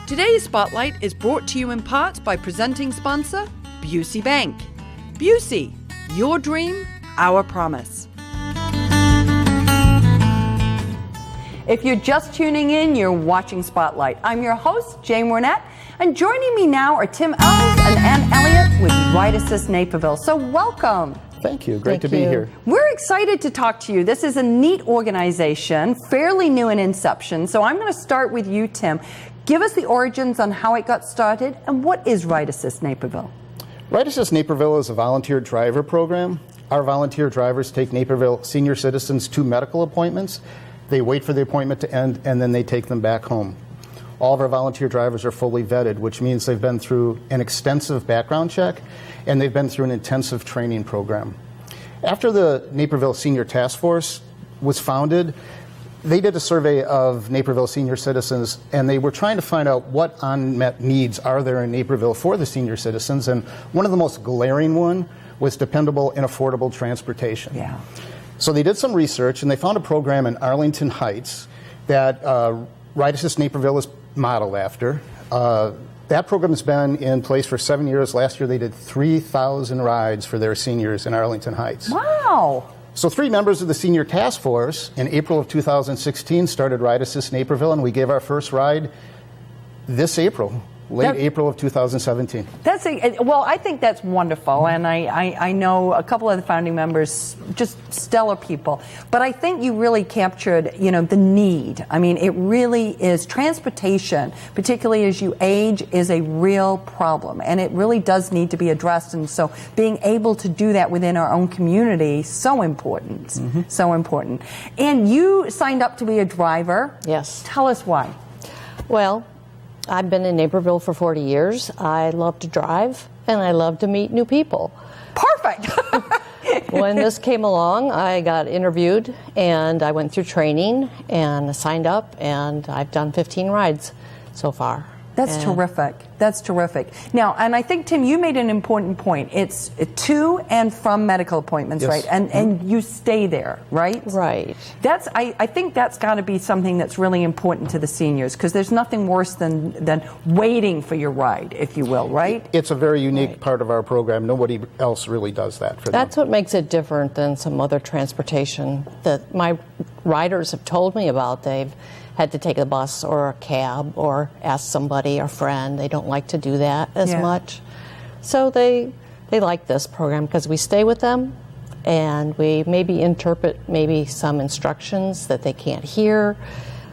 Today's Spotlight is brought to you in part by presenting sponsor, Busey Bank. Busey, your dream, our promise. If you're just tuning in, you're watching Spotlight. I'm your host, Jane Wernette, and joining me now are Tim Ells and Ann Elliott with Ride Assist Naperville. So welcome. Thank you. Great to be here. We're excited to talk to you. This is a neat organization, fairly new in inception. So I'm going to start with you, Tim. Give us the origins on how it got started, and what is Ride Assist Naperville? Ride Assist Naperville is a volunteer driver program. Our volunteer drivers take Naperville senior citizens to medical appointments. They wait for the appointment to end, and then they take them back home. All of our volunteer drivers are fully vetted, which means they've been through an extensive background check, and they've been through an intensive training program. After the Naperville Senior Task Force was founded, they did a survey of Naperville senior citizens, and they were trying to find out what unmet needs are there in Naperville for the senior citizens, and one of the most glaring one was dependable and affordable transportation. Yeah. So they did some research, and they found a program in Arlington Heights that Ride Assist Naperville is modeled after. That program has been in place for 7 years. Last year they did 3,000 rides for their seniors in Arlington Heights. Wow. So 3 members of the Senior Task Force in April of 2016 started Ride Assist Naperville, and we gave our first ride this April. April of 2017. Well, I think that's wonderful, and I know a couple of the founding members, just stellar people. But I think you really captured, the need. I mean, it really is transportation, particularly as you age, is a real problem, and it really does need to be addressed. And so, being able to do that within our own community, so important, so important. And you signed up to be a driver. Yes. Tell us why. Well, I've been in Naperville for 40 years. I love to drive, and I love to meet new people. Perfect. When this came along, I got interviewed, and I went through training, and signed up, and I've done 15 rides so far. That's terrific. That's terrific. Now, and I think, Tim, you made an important point. It's to and from medical appointments, yes. right? And you stay there, right? Right. I think that's got to be something that's really important to the seniors, because there's nothing worse than waiting for your ride, if you will, right? It's a very unique part of our program. Nobody else really does that for them. That's what makes it different than some other transportation that my riders have told me about. They've had to take a bus or a cab or ask somebody, a friend. They don't like to do that as much. So they like this program because we stay with them, and we maybe interpret some instructions that they can't hear,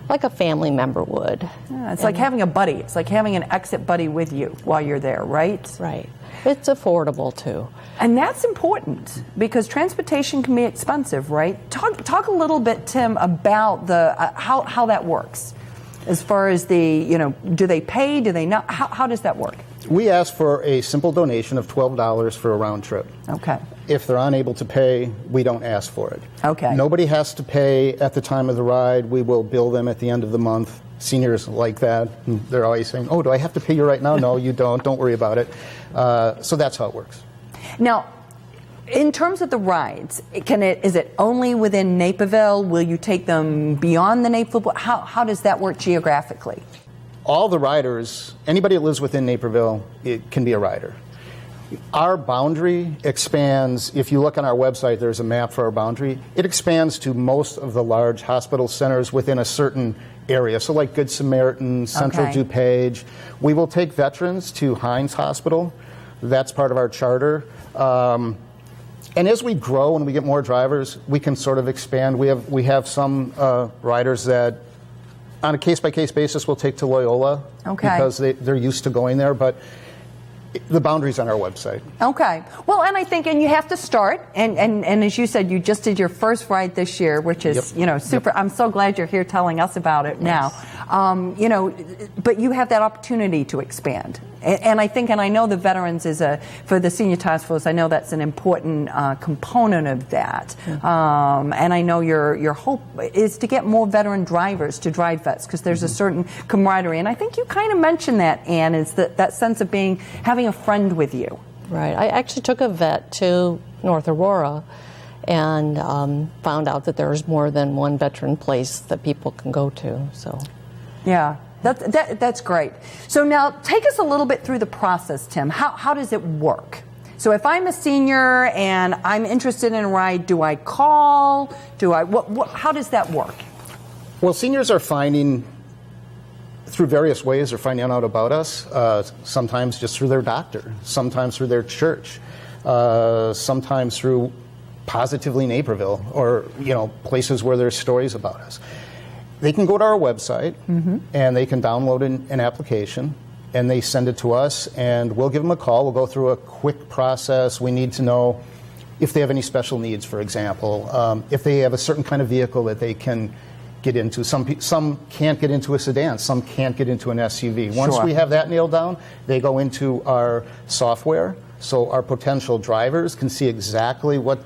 like a family member would. Yeah, it's like having a buddy. It's like having an exit buddy with you while you're there, right? Right. It's affordable, too. And that's important, because transportation can be expensive, right? Talk a little bit, Tim, about the how that works. As far as the, do they pay? Do they not? How does that work? We ask for a simple donation of $12 for a round trip. Okay. If they're unable to pay, we don't ask for it. Okay. Nobody has to pay at the time of the ride. We will bill them at the end of the month. Seniors like that. They're always saying, "Oh, do I have to pay you right now?" No, you don't. Don't worry about it. So that's how it works. Now, in terms of the rides, is it only within Naperville? Will you take them beyond the Naperville? How does that work geographically? All the riders, anybody that lives within Naperville, it can be a rider. Our boundary expands. If you look on our website, there's a map for our boundary. It expands to most of the large hospital centers within a certain area. So like Good Samaritan, Central DuPage. We will take veterans to Hines Hospital. That's part of our charter. And as we grow and we get more drivers, we can sort of expand. We have some riders that, on a case-by-case basis, we'll take to Loyola because they're used to going there. But the boundaries on our website. Okay. Well, and I think, and you have to start, and as you said, you just did your first ride this year, which is, super. Yep. I'm so glad you're here telling us about it now. But you have that opportunity to expand. And I think, and I know the veterans for the Senior Task Force, I know that's an important component of that. Mm-hmm. And I know your hope is to get more veteran drivers to drive vets, because there's a certain camaraderie. And I think you kind of mentioned that, Ann, is that sense of having a friend with you. Right. I actually took a vet to North Aurora and found out that there's more than one veteran place that people can go to. So, yeah. That's great. So now take us a little bit through the process, Tim. How does it work? So if I'm a senior and I'm interested in a ride, do I call? How does that work? Well, seniors are finding, through various ways, they're finding out about us, sometimes just through their doctor, sometimes through their church, sometimes through Positively Naperville, or places where there's stories about us. They can go to our website and they can download an application, and they send it to us, and we'll give them a call. We'll go through a quick process. We need to know if they have any special needs, for example, if they have a certain kind of vehicle that they can get into. Some can't get into a sedan. Some can't get into an SUV. Once we have that nailed down, they go into our software, so our potential drivers can see exactly what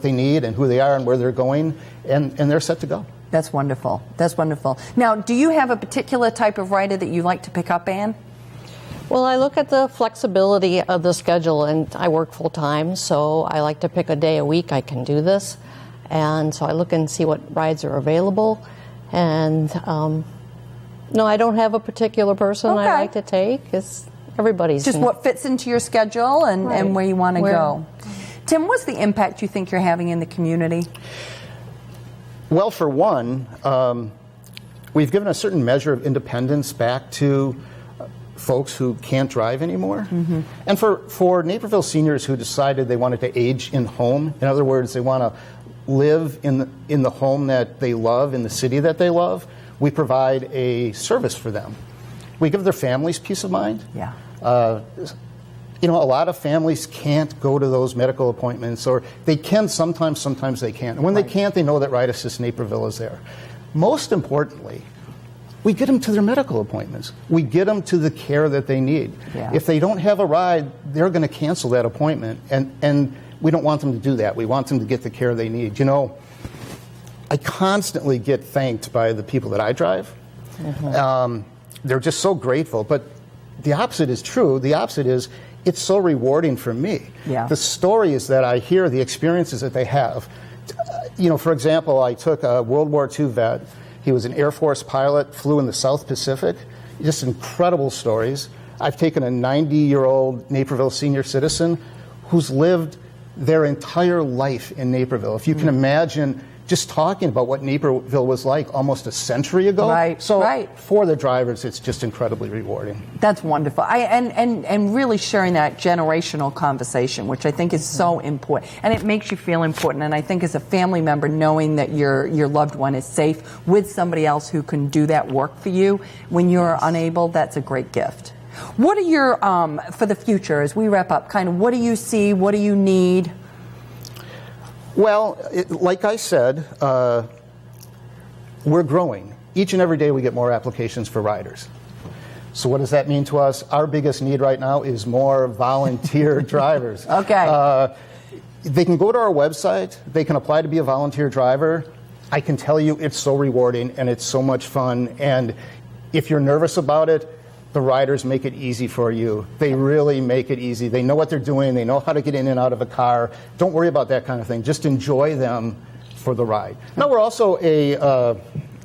they need and who they are and where they're going, and they're set to go. That's wonderful. That's wonderful. Now, do you have a particular type of rider that you like to pick up, Ann? Well, I look at the flexibility of the schedule, and I work full time, so I like to pick a day a week I can do this. And so I look and see what rides are available. And no, I don't have a particular person I like to take. It's everybody's. Just what fits into your schedule and where you want to go. Tim, what's the impact you think you're having in the community? Well, for one, we've given a certain measure of independence back to folks who can't drive anymore. And for Naperville seniors who decided they wanted to age in home, in other words, they want to live in the home that they love, in the city that they love, we provide a service for them. We give their families peace of mind. Yeah. A lot of families can't go to those medical appointments, or they can sometimes they can't. And when they can't, they know that Ride Assist Naperville is there. Most importantly, we get them to their medical appointments. We get them to the care that they need. Yeah. If they don't have a ride, they're going to cancel that appointment, and we don't want them to do that. We want them to get the care they need. I constantly get thanked by the people that I drive. They're just so grateful. But the opposite is true. The opposite is it's so rewarding for me. Yeah. The stories that I hear, the experiences that they have. For example, I took a World War II vet. He was an Air Force pilot, flew in the South Pacific. Just incredible stories. I've taken a 90-year-old Naperville senior citizen who's lived their entire life in Naperville. If you can imagine just talking about what Naperville was like almost a century ago. For the drivers, it's just incredibly rewarding. That's wonderful. And really sharing that generational conversation, which I think is so important. And it makes you feel important. And I think as a family member, knowing that your loved one is safe with somebody else who can do that work for you when you're unable, that's a great gift. What are your, for the future, as we wrap up, what do you see, what do you need? Well, like I said, we're growing. Each and every day we get more applications for riders. So what does that mean to us? Our biggest need right now is more volunteer drivers. Okay. They can go to our website. They can apply to be a volunteer driver. I can tell you it's so rewarding and it's so much fun. And if you're nervous about it, the riders make it easy for you. They really make it easy. They know what they're doing. They know how to get in and out of a car. Don't worry about that kind of thing. Just enjoy them for the ride. Now, we're also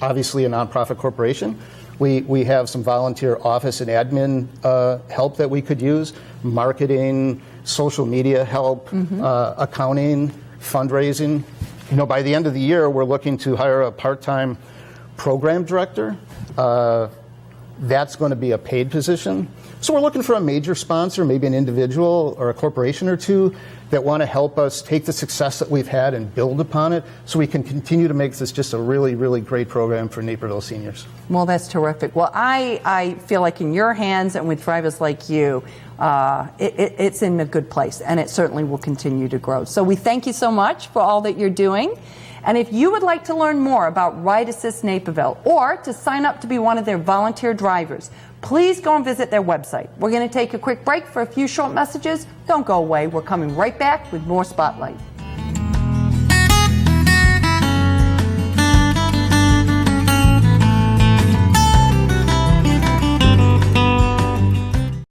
obviously a nonprofit corporation. We have some volunteer office and admin help that we could use, marketing, social media help, accounting, fundraising. By the end of the year, we're looking to hire a part-time program director. That's going to be a paid position. So we're looking for a major sponsor, maybe an individual or a corporation or two, that want to help us take the success that we've had and build upon it so we can continue to make this just a really, really great program for Naperville seniors. Well, that's terrific. Well, I feel like in your hands and with drivers like you, it's in a good place, and it certainly will continue to grow. So we thank you so much for all that you're doing. And if you would like to learn more about Ride Assist Naperville or to sign up to be one of their volunteer drivers, please go and visit their website. We're going to take a quick break for a few short messages. Don't go away. We're coming right back with more Spotlight.